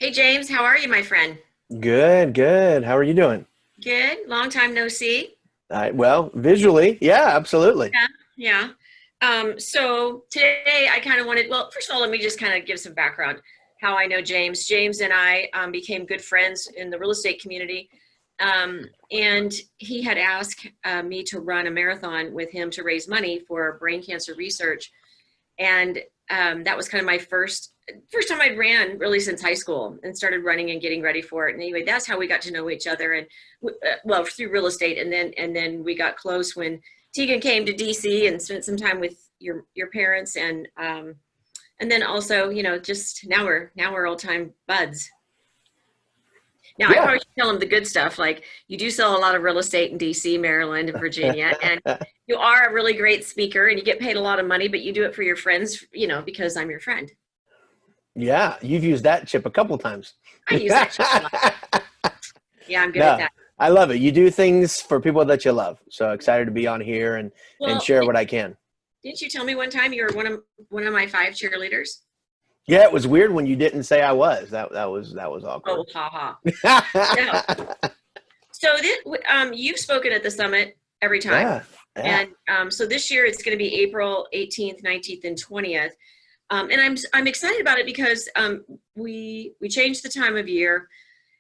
Hey James, how are you, my friend? Good, good. How are you doing? Good. Long time no see. Well, visually, yeah, absolutely. Yeah. Yeah. So today I kind of wanted, well, first of all, let me just kind of give some background how I know James. James and I became good friends in the real estate community. And he had asked me to run a marathon with him to raise money for brain cancer research. And that was kind of my first time I'd ran really since high school and started running and getting ready for it. And anyway, that's how we got to know each other and well, through real estate. And then we got close when Tegan came to DC and spent some time with your parents and then also, just now we're old time buds. Now, I Yeah. probably should tell them the good stuff. Like, you do sell a lot of real estate in DC, Maryland, and Virginia, and you are a really great speaker and you get paid a lot of money, but you do it for your friends, because I'm your friend. Yeah, you've used that chip a couple times. I use that shit a lot. Yeah, I'm good at No, that. I love it. You do things for people that you love. So excited to be on here and Well, share what I can. didn't you tell me one time you were one of my five cheerleaders? Yeah, it was weird when you didn't say I was. That was Oh, awkward. haha. No. So you've spoken at the summit every time, Yeah, yeah. and so this year it's going to be April 18th, 19th, and 20th. And I'm excited about it because we changed the time of year.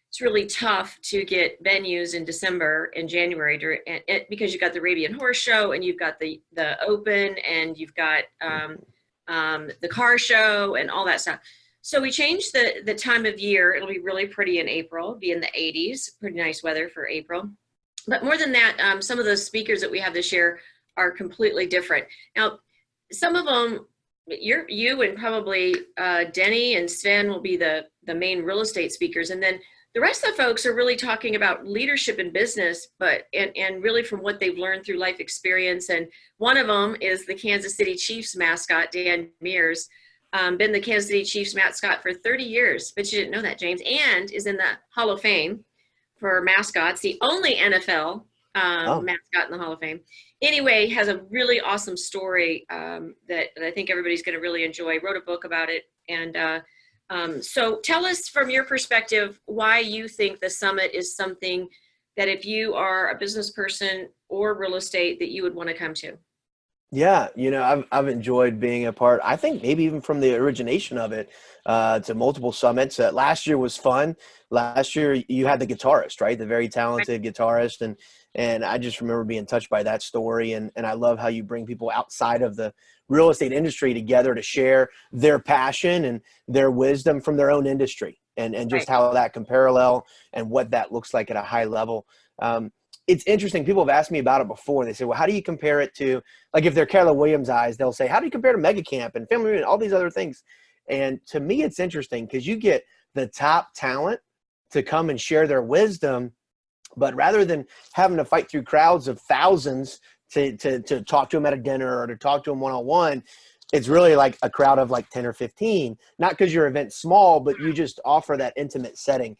It's really tough to get venues in December and January because you've got the Arabian Horse Show and you've got the Open and you've got the car show and all that stuff. So we changed the time of year. It'll be really pretty in April, be in the 80s, pretty nice weather for April. But more than that, some of the speakers that we have this year are completely different. Now, some of them, you and probably Denny and Sven will be the main real estate speakers, and then the rest of the folks are really talking about leadership in business, but and really from what they've learned through life experience. And one of them is the Kansas City Chiefs mascot, Dan Mears. Been the Kansas City Chiefs mascot for 30 years. But you didn't know that, James, and is in the Hall of Fame for mascots, the only NFL Oh, mascot in the Hall of Fame. Anyway, has a really awesome story that I think everybody's going to really enjoy. Wrote a book about it. And so tell us from your perspective why you think the summit is something that if you are a business person or real estate that you would want to come to. yeah, I've enjoyed being a part. I think maybe even from the origination of it to multiple summits. Last year was fun. Last year you had the guitarist, right? The very talented guitarist, and I just remember being touched by that story. And I love how you bring people outside of the real estate industry together to share their passion and their wisdom from their own industry, and Right. just how that can parallel and what that looks like at a high level. It's interesting. People have asked me about it before. They say, well, how do you compare it to, like, if they're Keller Williams eyes, they'll say, how do you compare to Mega Camp and Family Reunion, all these other things? And to me, it's interesting because you get the top talent to come and share their wisdom, but rather than having to fight through crowds of thousands to talk to them at a dinner or to talk to them one-on-one, it's really like a crowd of like 10 or 15, not because your event's small, but you just offer that intimate setting.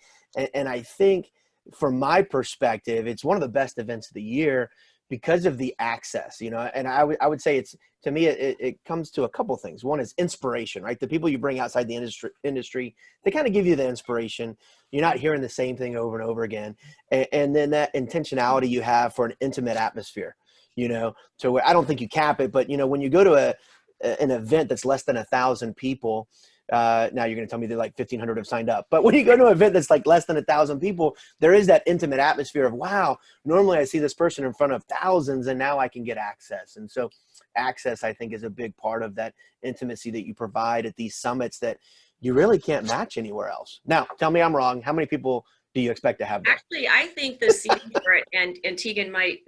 And I think from my perspective, it's one of the best events of the year because of the access, and I would say it's, to me, it comes to a couple things. One is inspiration, right? The people you bring outside the industry, they kind of give you the inspiration. You're not hearing the same thing over and over again. And then that intentionality you have for an intimate atmosphere, to where I don't think you cap it, but when you go to an event that's less than 1,000 people, now you're going to tell me that like 1,500 have signed up. But when you go to an event that's like less than 1,000 people, there is that intimate atmosphere of, wow, normally I see this person in front of thousands and now I can get access. And so access, I think, is a big part of that intimacy that you provide at these summits that you really can't match anywhere else. Now, tell me I'm wrong. How many people do you expect to have there? Actually, I think the seating for it, and Tegan might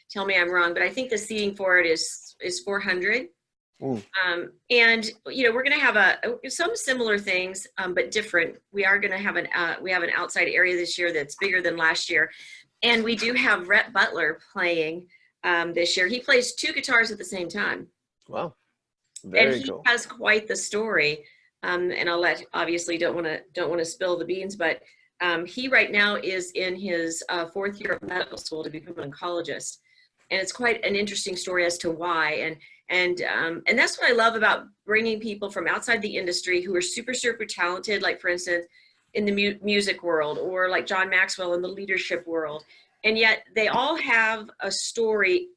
tell me I'm wrong, but I think the seating for it is 400. Mm, And we're going to have some similar things, but different. We are going to have we have an outside area this year that's bigger than last year, and we do have Rhett Butler playing this year. He plays two guitars at the same time, well, and very he cool. has quite the story. And I'll obviously don't want to spill the beans, but he right now is in his fourth year of medical school to become an oncologist, and it's quite an interesting story as to why. And that's what I love about bringing people from outside the industry who are super, super talented, like for instance, in the music world, or like John Maxwell in the leadership world. And yet they all have a story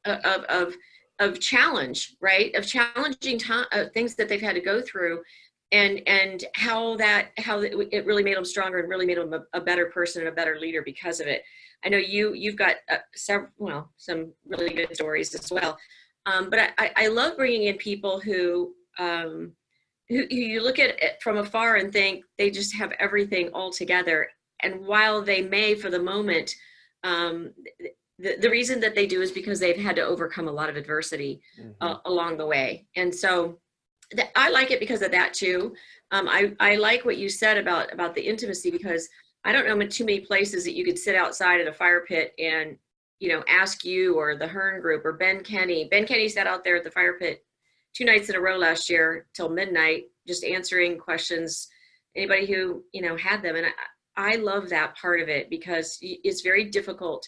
of challenge, right? Of challenging things that they've had to go through, and how it really made them stronger and really made them a better person and a better leader because of it. I know you've got some really good stories as well. But I love bringing in people who you look at it from afar and think they just have everything all together. And while they may, for the moment, the reason that they do is because they've had to overcome a lot of adversity along the way. And so I like it because of that too. I like what you said about the intimacy, because I don't know too many places that you could sit outside at a fire pit and, ask you or the Hearn group or Ben Kenny. Ben Kenny sat out there at the fire pit 2 nights in a row last year till midnight, just answering questions, anybody who, had them. And I love that part of it, because it's very difficult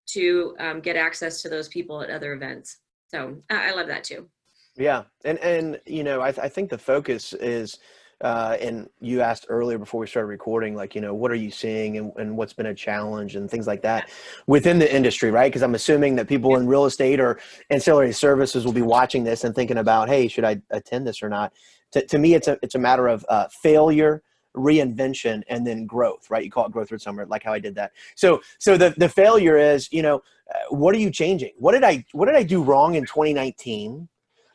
to get access to those people at other events. So I love that too. Yeah. And I think the focus is, and you asked earlier before we started recording, like, what are you seeing and what's been a challenge and things like that within the industry, right? Because I'm assuming that people in real estate or ancillary services will be watching this and thinking about, hey, should I attend this or not? To me, it's a matter of failure, reinvention, and then growth, right? You call it Growthward Summit, like how I did that. So the failure is, what are you changing? What did I do wrong in 2019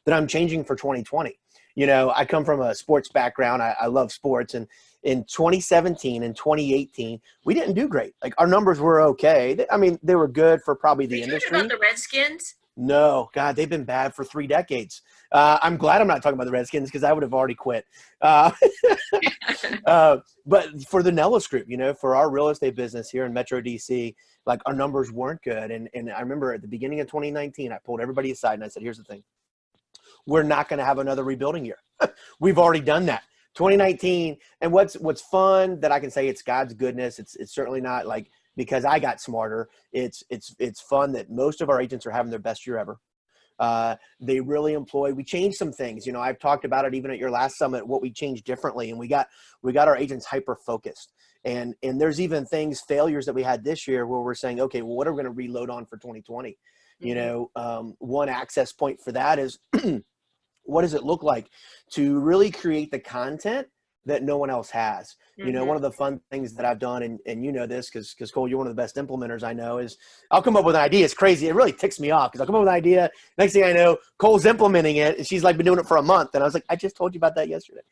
that I'm changing for 2020? I come from a sports background. I love sports. And in 2017 and 2018, we didn't do great. Like, our numbers were okay. I mean, they were good for probably the industry. About the Redskins? No, God, they've been bad for 3 decades. I'm glad I'm not talking about the Redskins, because I would have already quit. But for the Nellis group, for our real estate business here in Metro DC, like, our numbers weren't good. And I remember at the beginning of 2019, I pulled everybody aside and I said, here's the thing. We're not going to have another rebuilding year. We've already done that. 2019. And what's fun that I can say, it's God's goodness. It's certainly not like because I got smarter. It's fun that most of our agents are having their best year ever. They really we changed some things. I've talked about it even at your last summit, what we changed differently, and we got our agents hyper focused. And there's even failures that we had this year where we're saying, okay, well, what are we going to reload on for 2020? One access point for that is what does it look like to really create the content that no one else has? One of the fun things that I've done, and this, because Cole, you're one of the best implementers I know, is I'll come up with an idea. It's crazy. It really ticks me off, because I'll come up with an idea. Next thing I know, Cole's implementing it, and she's like been doing it for a month. And I was like, I just told you about that yesterday.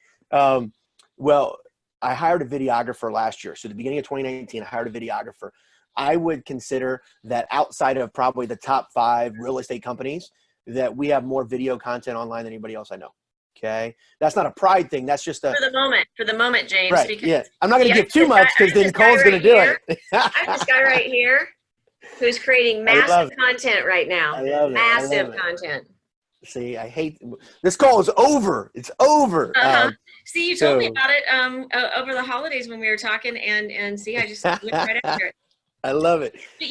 Well, I hired a videographer last year. So at the beginning of 2019, I hired a videographer. I would consider that outside of probably the top 5 real estate companies, that we have more video content online than anybody else I know. Okay. That's not a pride thing. That's just for the moment, James. Right. Because yeah. I'm not going to give too much, because then Cole's going to do it. I have this guy right here who's creating massive content right now. I love it. Massive content. See, I hate this. Call is over. It's over. See, you told me about it over the holidays when we were talking, and see, I just went right after it. I love it. But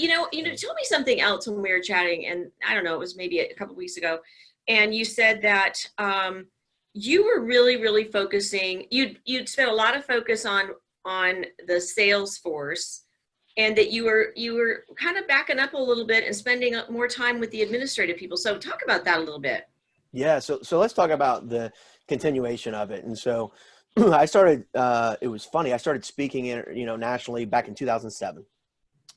tell me something else when we were chatting, and I don't know, it was maybe a couple weeks ago, and you said that you were really, really focusing. You'd spent a lot of focus on the sales force, and that you were kind of backing up a little bit and spending more time with the administrative people. So talk about that a little bit. Yeah. So let's talk about the continuation of it. And so I started. It was funny. I started speaking nationally back in 2007.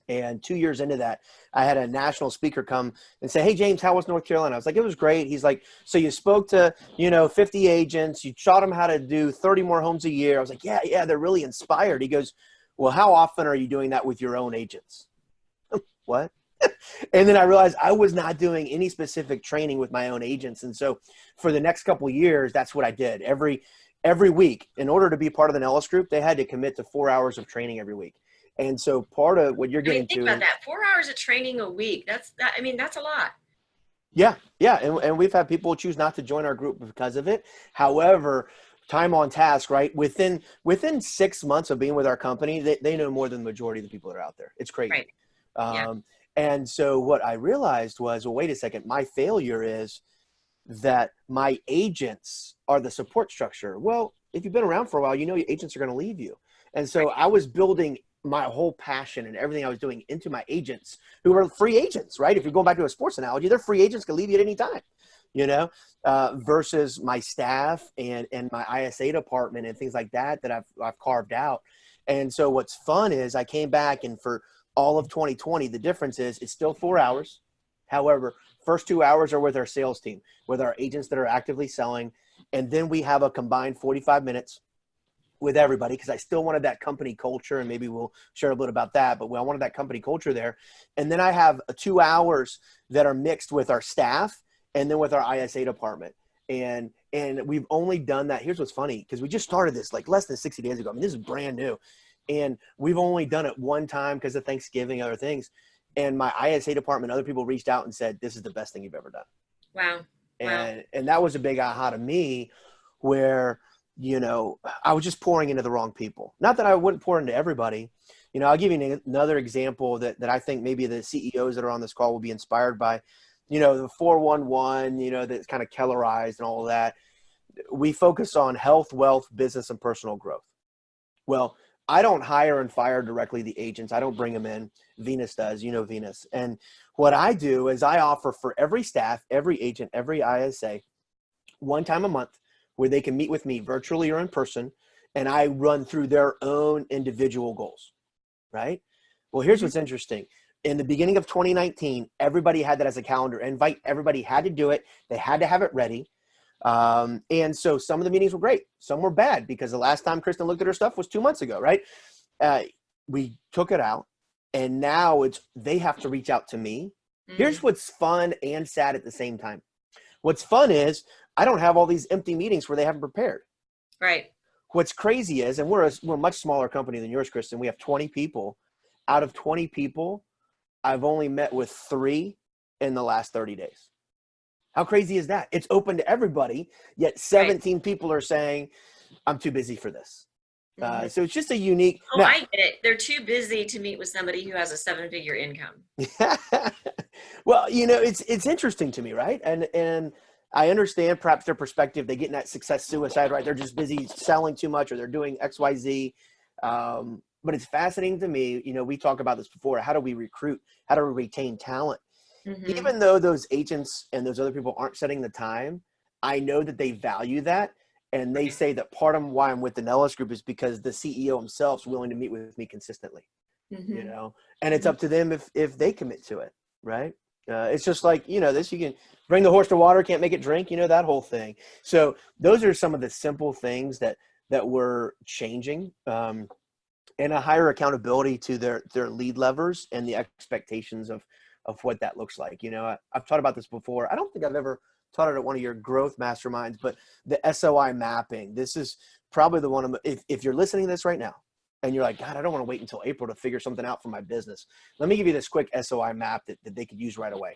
And 2 years into that, I had a national speaker come and say, hey, James, how was North Carolina? I was like, it was great. He's like, so you spoke to, 50 agents, you taught them how to do 30 more homes a year. I was like, yeah, they're really inspired. He goes, well, how often are you doing that with your own agents? What? And then I realized I was not doing any specific training with my own agents. And so for the next couple of years, that's what I did. Every week, in order to be part of the Nellis group, they had to commit to 4 hours of training every week. And so part of what you're getting think about that, 4 hours of training a week. That's a lot. Yeah. And we've had people choose not to join our group because of it. However, time on task, right? Within 6 months of being with our company, they know more than the majority of the people that are out there. It's crazy. Right. And so what I realized was, well, wait a second, my failure is that my agents are the support structure. Well, if you've been around for a while, you know your agents are going to leave you. And so I was building my whole passion and everything I was doing into my agents, who were free agents, right? If you're going back to a sports analogy, they're free agents, can leave you at any time, you know, versus my staff and my ISA department and things like that I've carved out. And so what's fun is I came back, and for all of 2020, the difference is it's still 4 hours. However, first 2 hours are with our sales team, with our agents that are actively selling. And then we have a combined 45 minutes with everybody, because I still wanted that company culture, and maybe we'll share a little about that, but I wanted that company culture there. And then I have 2 hours that are mixed with our staff and then with our ISA department. And we've only done that. Here's what's funny, because we just started this like less than 60 days ago. I mean, this is brand new. And we've only done it one time because of Thanksgiving, other things. And my ISA department, other people reached out and said, this is the best thing you've ever done. Wow. And that was a big aha to me, where, you know, I was just pouring into the wrong people. Not that I wouldn't pour into everybody. You know, I'll give you another example that I think maybe the CEOs that are on this call will be inspired by. You know, the 411, you know, that's kind of Kellerized and all of that. We focus on health, wealth, business, and personal growth. Well, I don't hire and fire directly the agents. I don't bring them in. Venus does, you know, Venus. And what I do is I offer for every staff, every agent, every ISA, one time a month where they can meet with me virtually or in person, and I run through their own individual goals, right? Well, here's what's interesting. In the beginning of 2019, everybody had that as a calendar invite. Everybody had to do it. They had to have it ready. And so some of the meetings were great. Some were bad, because the last time Kristan looked at her stuff was 2 months ago, right? We took it out, and now they have to reach out to me. Here's what's fun and sad at the same time. What's fun is I don't have all these empty meetings where they haven't prepared. Right. What's crazy is, and we're a much smaller company than yours, Kristan. We have 20 people. Out of 20 people, I've only met with 3 in the last 30 days. How crazy is that? It's open to everybody, yet 17 people are saying, I'm too busy for this. So it's just a unique. Oh, now, I get it. They're too busy to meet with somebody who has a 7-figure income. Well, you know, it's interesting to me, right? And I understand perhaps their perspective. They get in that success suicide, right? They're just busy selling too much, or they're doing X, Y, Z. But it's fascinating to me. You know, we talked about this before. How do we recruit? How do we retain talent? Even though those agents and those other people aren't setting the time, I know that they value that. And they say that part of why I'm with the Nellis group is because the CEO himself is willing to meet with me consistently, you know, and it's up to them if they commit to it. Right. It's just like, you know, you can bring the horse to water, can't make it drink, you know, that whole thing. So those are some of the simple things that we're changing, and a higher accountability to their lead levers and the expectations of what that looks like. You know, I've taught about this before. I don't think I've ever taught it at one of your growth masterminds, but the SOI mapping, this is probably the one. If you're listening to this right now and you're like, God, I don't want to wait until April to figure something out for my business, let me give you this quick SOI map that they could use right away.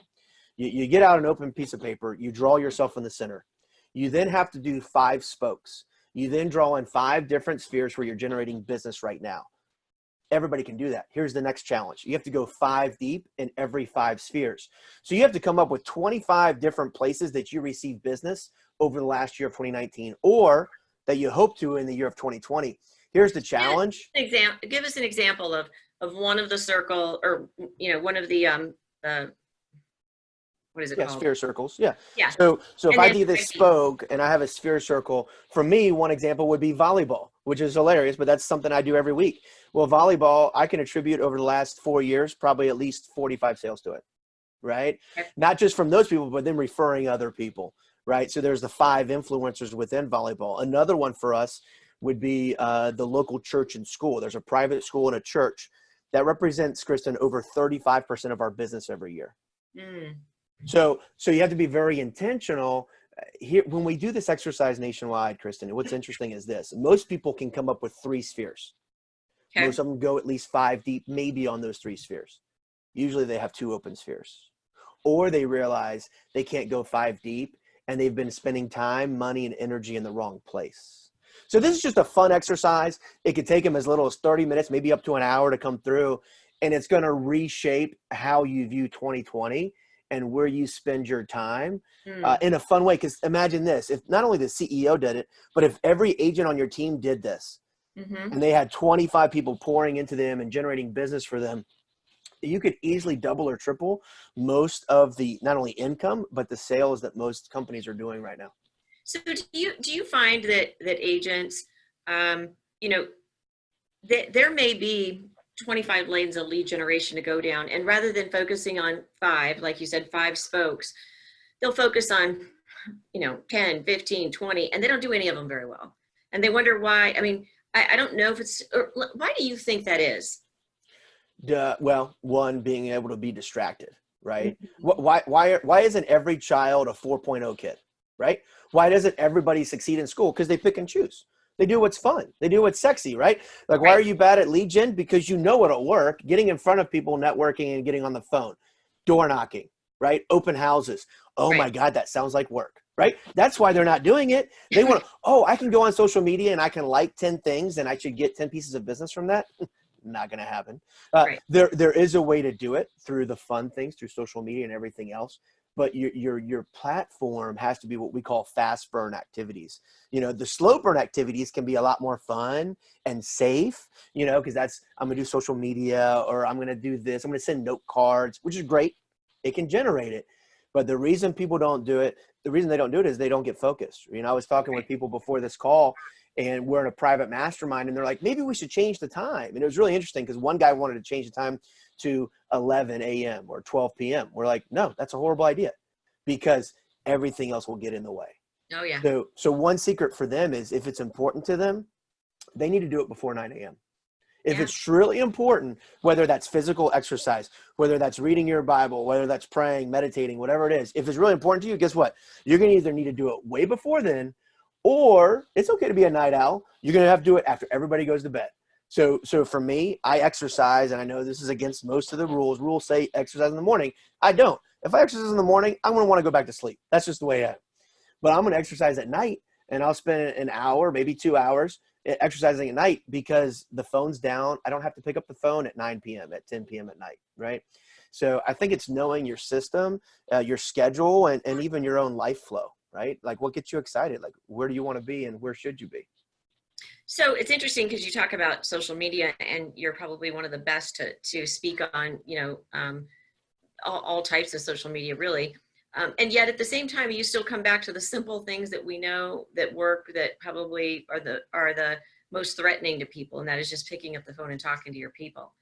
You get out an open piece of paper, you draw yourself in the center. You then have to do 5 spokes. You then draw in 5 different spheres where you're generating business right now. Everybody can do that. Here's the next challenge. You have to go 5 deep in every 5 spheres. So you have to come up with 25 different places that you receive business over the last year of 2019, or that you hope to in the year of 2020. Here's the challenge. Give us an example of one of the circle, or, you know, one of the what is it called? Sphere circles. Yeah. Yeah. So if I do this spoke and I have a sphere circle, for me, one example would be volleyball, which is hilarious, but that's something I do every week. Well, volleyball, I can attribute over the last 4 years, probably at least 45 sales to it, right? Okay. Not just from those people, but then referring other people, right? So there's the 5 influencers within volleyball. Another one for us would be the local church and school. There's a private school and a church that represents, Kristan, over 35% of our business every year. So you have to be very intentional. Here, when we do this exercise nationwide, Kristan, what's interesting is this. Most people can come up with 3 spheres. Okay. Most of them go at least 5 deep, maybe on those 3 spheres. Usually they have 2 open spheres. Or they realize they can't go 5 deep, and they've been spending time, money, and energy in the wrong place. So this is just a fun exercise. It could take them as little as 30 minutes, maybe up to an hour to come through, and it's going to reshape how you view 2020. and where you spend your time Mm. in a fun way. Because imagine this, if not only the CEO did it, but if every agent on your team did this, Mm-hmm. and they had 25 people pouring into them and generating business for them, you could easily double or triple most of the, not only income, but the sales that most companies are doing right now. So do you find that agents, you know, there may be 25 lanes of lead generation to go down, and rather than focusing on five, like you said, five spokes, they'll focus on, 10, 15, 20, and they don't do any of them very well. And they wonder why. I mean, I don't know if it's, or why do you think that is? Well, one, being able to be distracted, right? Mhm. Why isn't every child a 4.0 kid, right? Why doesn't everybody succeed in school? Because they pick and choose. They do what's fun. They do what's sexy, right? Like, why are Right, you bad at lead gen? Because you know it'll work. Getting in front of people, networking, and getting on the phone, door knocking, right? Open houses. Oh right. my God, that sounds like work, right? That's why they're not doing it. They want to, oh, I can go on social media and I can like 10 things and I should get 10 pieces of business from that. Not going to happen. Right. There is a way to do it through the fun things, through social media and everything else. But your platform has to be what we call fast burn activities. The slow burn activities can be a lot more fun and safe. Because that's, I'm gonna do social media, or I'm gonna do this. I'm gonna send note cards, which is great. It can generate it. But the reason people don't do it, the reason they don't do it is they don't get focused. I was talking with Right. people before this call, and we're in a private mastermind, and they're like, maybe we should change the time. And it was really interesting because one guy wanted to change the time to 11 a.m. or 12 p.m. We're like, no, that's a horrible idea, because everything else will get in the way. Oh yeah. So one secret for them is, if it's important to them, they need to do it before 9 a.m. If Yeah. it's truly important, whether that's physical exercise, whether that's reading your Bible, whether that's praying, meditating, whatever it is, if it's really important to you, guess what? You're going to either need to do it way before then, or it's okay to be a night owl. You're going to have to do it after everybody goes to bed. So for me, I exercise, and I know this is against most of the rules. Rules say exercise in the morning. I don't. If I exercise in the morning, I'm going to want to go back to sleep. That's just the way I am. But I'm going to exercise at night, and I'll spend an hour, maybe 2 hours exercising at night, because the phone's down. I don't have to pick up the phone at 9 p.m., at 10 p.m. at night, right? So I think it's knowing your system, your schedule, and even your own life flow, right? Like, what gets you excited? Like, where do you want to be, and where should you be? So it's interesting because you talk about social media, and you're probably one of the best to speak on, all types of social media, really. And yet at the same time, you still come back to the simple things that we know that work, that probably are the most threatening to people, and that is just picking up the phone and talking to your people.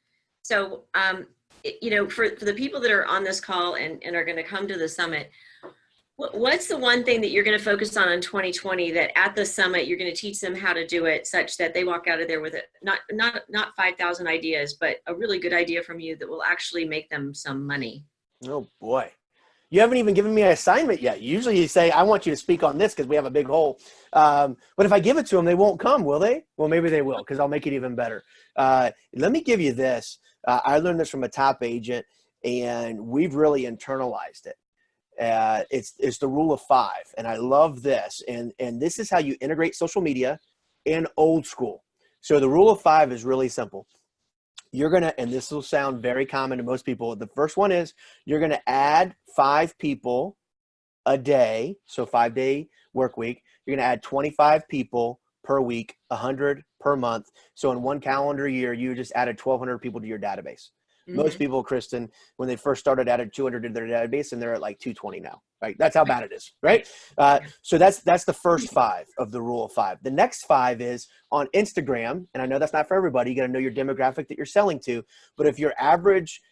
So, for the people that are on this call and are going to come to the summit, what's the one thing that you're going to focus on in 2020, that at the summit you're going to teach them how to do it, such that they walk out of there with it, not 5,000 ideas, but a really good idea from you that will actually make them some money? Oh boy. You haven't even given me an assignment yet. Usually you say, I want you to speak on this because we have a big hole. But if I give it to them, they won't come, will they? Well, maybe they will, because I'll make it even better. Let me give you this. I learned this from a top agent, and we've really internalized it. It's the rule of five. And I love this. And this is how you integrate social media and old school. So the rule of five is really simple. You're going to, and this will sound very common to most people. The first one is, you're going to add 5 people a day. So 5-day work week. You're going to add 25 people per week, 100 per month. So in one calendar year, you just added 1,200 people to your database. Most Hmm. people, Kristan, when they first started, added 200 to their database, and they're at like 220 now, right? That's how bad it is, right? Right. Yeah. So that's the first 5 of the rule of 5. The next 5 is on Instagram, and I know that's not for everybody. You got to know your demographic that you're selling to. But if your average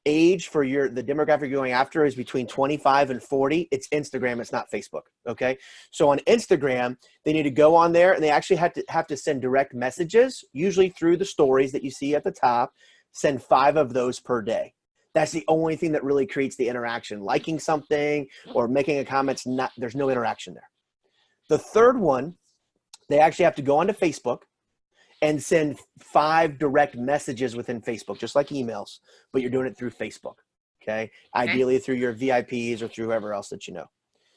age for the demographic you're going after is between 25 and 40, it's Instagram, it's not Facebook. Okay. So on Instagram, they need to go on there, and they actually have to send direct messages, usually through the stories that you see at the top. Send 5 of those per day. That's the only thing that really creates the interaction. Liking something or making a comment, there's no interaction there. The third one, they actually have to go onto Facebook and send 5 direct messages within Facebook, just like emails, but you're doing it through Facebook. Okay. Okay. Ideally through your VIPs or through whoever else that you know.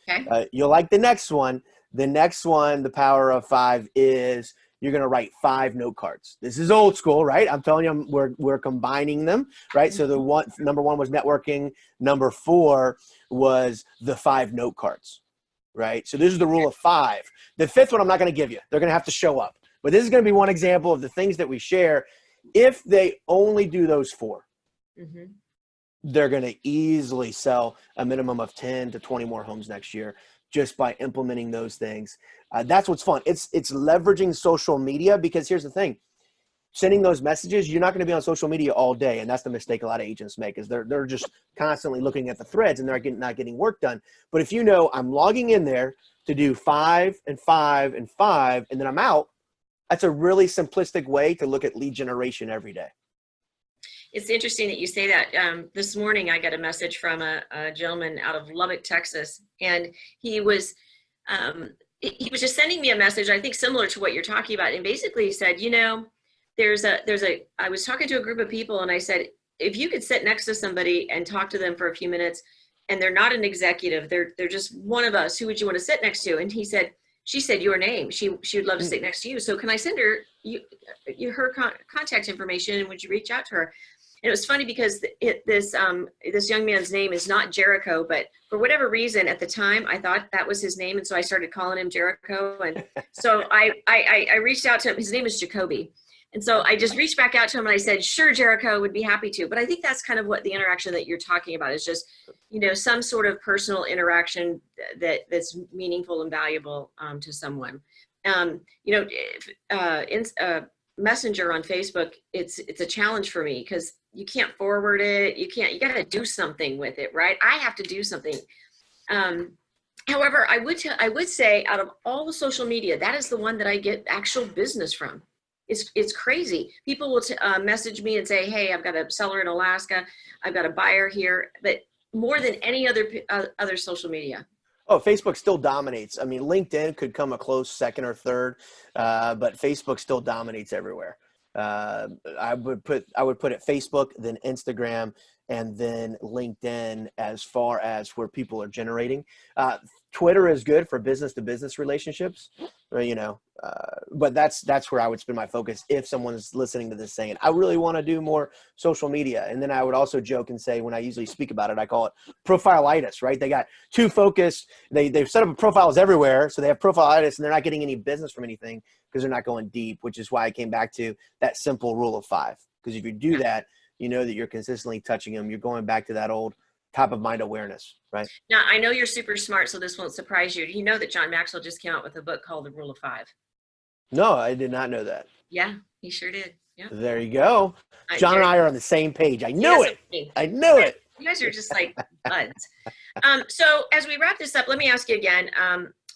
Okay. You'll like the next one. The next one, the power of 5, is you're going to write 5 note cards. This is old school, right? I'm telling you, we're combining them, right? So number 1 was networking. Number 4 was the 5 note cards, right? So this is the rule of 5. The 5th one I'm not going to give you. They're going to have to show up. But this is going to be one example of the things that we share. If they only do those 4, they're going to easily sell a minimum of 10 to 20 more homes next year just by implementing those things. That's what's fun. It's leveraging social media, because here's the thing. Sending those messages, you're not going to be on social media all day. And that's the mistake a lot of agents make, is they're just constantly looking at the threads and they're not getting work done. But if you know I'm logging in there to do 5 and 5 and 5, and then I'm out, that's a really simplistic way to look at lead generation every day. It's interesting that you say that. This morning, I got a message from a gentleman out of Lubbock, Texas, and he was just sending me a message, I think similar to what you're talking about. And basically he said, I was talking to a group of people, and I said, if you could sit next to somebody and talk to them for a few minutes, and they're not an executive, they're just one of us, who would you want to sit next to? And she said your name. She would love to sit next to you. So can I send her her contact information, and would you reach out to her? And it was funny because this young man's name is not Jericho, but for whatever reason at the time I thought that was his name, and so I started calling him Jericho. And so I reached out to him. His name is Jacoby, and so I just reached back out to him and I said, "Sure, Jericho, would be happy to." But I think that's kind of what the interaction that you're talking about is, just some sort of personal interaction that's meaningful and valuable to someone. Messenger on Facebook, it's a challenge for me because you can't forward it. You got to do something with it, right? I have to do something. However, I would say out of all the social media, that is the one that I get actual business from. It's crazy. People will message me and say, "Hey, I've got a seller in Alaska. I've got a buyer here," but more than any other social media. Oh, Facebook still dominates. I mean, LinkedIn could come a close second or third, but Facebook still dominates everywhere. I would put it Facebook, then Instagram, and then LinkedIn as far as where people are generating. Twitter is good for business to business relationships, but that's where I would spend my focus if someone's listening to this saying, I really want to do more social media. And then I would also joke and say, when I usually speak about it, I call it profile-itis, right? They got too focused. They've set up profiles everywhere. So they have profile-itis and they're not getting any business from anything because they're not going deep, which is why I came back to that simple rule of 5. Because if you do that, you know that you're consistently touching them. You're going back to that old top of mind awareness, right? Now, I know you're super smart, so this won't surprise you. You know that John Maxwell just came out with a book called The Rule of 5. No, I did not know that. Yeah, he sure did. Yeah. There you go. John and I are on the same page. I knew it. I knew it. You guys are just like buds. So as we wrap this up, let me ask you again,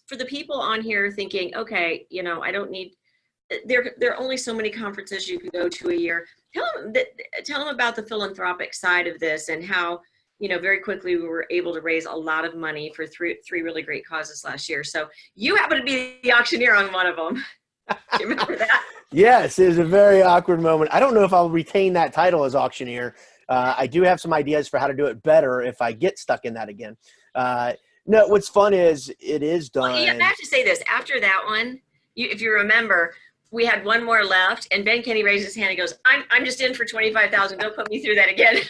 for the people on here thinking, okay, I don't need, there are only so many conferences you can go to a year. Tell them about the philanthropic side of this and how, very quickly we were able to raise a lot of money for three really great causes last year. So you happen to be the auctioneer on one of them. Do you remember that? Yes, it was a very awkward moment. I don't know if I'll retain that title as auctioneer. I do have some ideas for how to do it better if I get stuck in that again. No, what's fun is it is done. Well, I have to say this. After that one, if you remember, we had one more left, and Ben Kenny raised his hand and goes, I'm just in for $25,000. Don't put me through that again.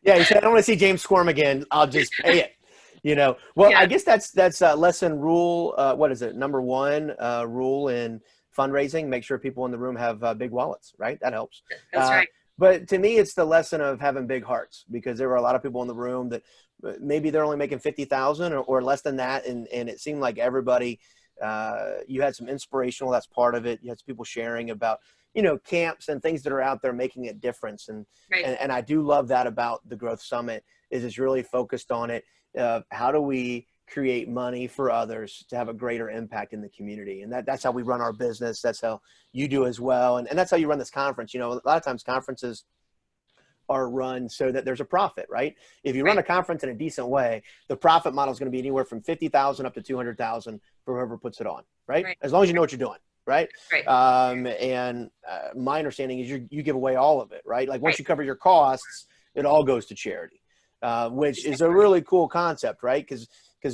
Yeah, he said, I don't want to see James squirm again. I'll just pay it. Well, yeah. I guess that's lesson rule. What is it? Number 1 rule in fundraising: make sure people in the room have big wallets, right? That helps. That's right. But to me, it's the lesson of having big hearts, because there were a lot of people in the room that maybe they're only making 50,000 or less than that. And it seemed like everybody, you had some inspirational, that's part of it. You had some people sharing about, camps and things that are out there making a difference. And, right. and I do love that about the Growth Summit is it's really focused on it. How do we create money for others to have a greater impact in the community? And that's how we run our business. That's how you do as well. And that's how you run this conference. A lot of times conferences are run so that there's a profit, right? If you run a conference in a decent way, the profit model is going to be anywhere from 50,000 up to 200,000 for whoever puts it on, right? As long as you know what you're doing. Right. And my understanding is you give away all of it, right? Like once you cover your costs, it all goes to charity, which is a really cool concept, right? Because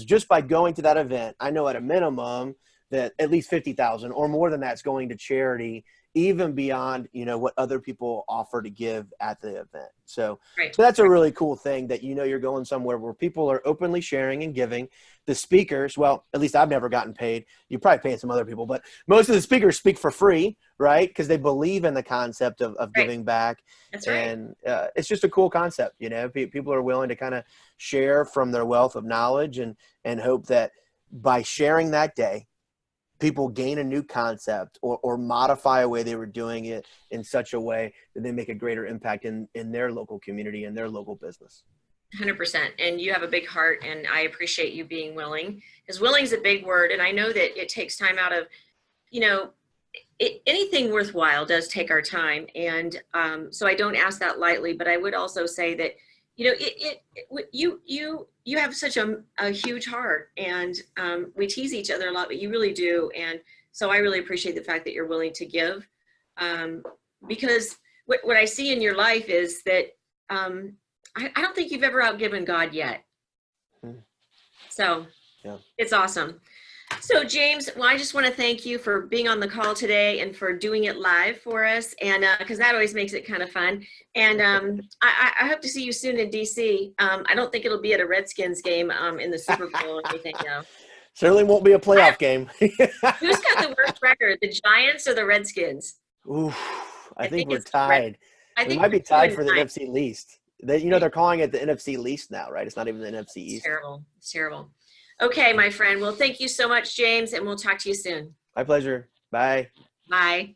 just by going to that event, I know at a minimum that at least 50,000 or more than that's going to charity, even beyond, you know, what other people offer to give at the event. So, Right. so that's a really cool thing, that, you know, you're going somewhere where people are openly sharing and giving. The speakers, well, at least I've never gotten paid. You probably pay some other people, but most of the speakers speak for free, right? Because they believe in the concept of giving back. That's right. And it's just a cool concept, you know. People are willing to kind of share from their wealth of knowledge, and hope that by sharing that day, people gain a new concept or modify a way they were doing it in such a way that they make a greater impact in their local community and their local business. 100%. And you have a big heart, and I appreciate you being willing, because willing is a big word. And I know that it takes time out of, you know, anything worthwhile does take our time. And so I don't ask that lightly, but I would also say that, you know, you have such a huge heart, and we tease each other a lot, but you really do. And so I really appreciate the fact that you're willing to give, because what I see in your life is that I don't think you've ever outgiven God yet. So yeah, it's awesome. So James, well, I just want to thank you for being on the call today and for doing it live for us, and because that always makes it kind of fun. And I hope to see you soon in DC. I don't think it'll be at a Redskins game in the Super Bowl or anything, though. Certainly won't be a playoff game. Who's got the worst record, the Giants or the Redskins? Ooh, I think we're it's tied. I We think might be we're tied for the 2-9. NFC least. You know, they're calling it the NFC least now, right? It's not even the NFC It's East. terrible. It's terrible. Okay, my friend. Well, thank you so much, James, and we'll talk to you soon. My pleasure. Bye. Bye.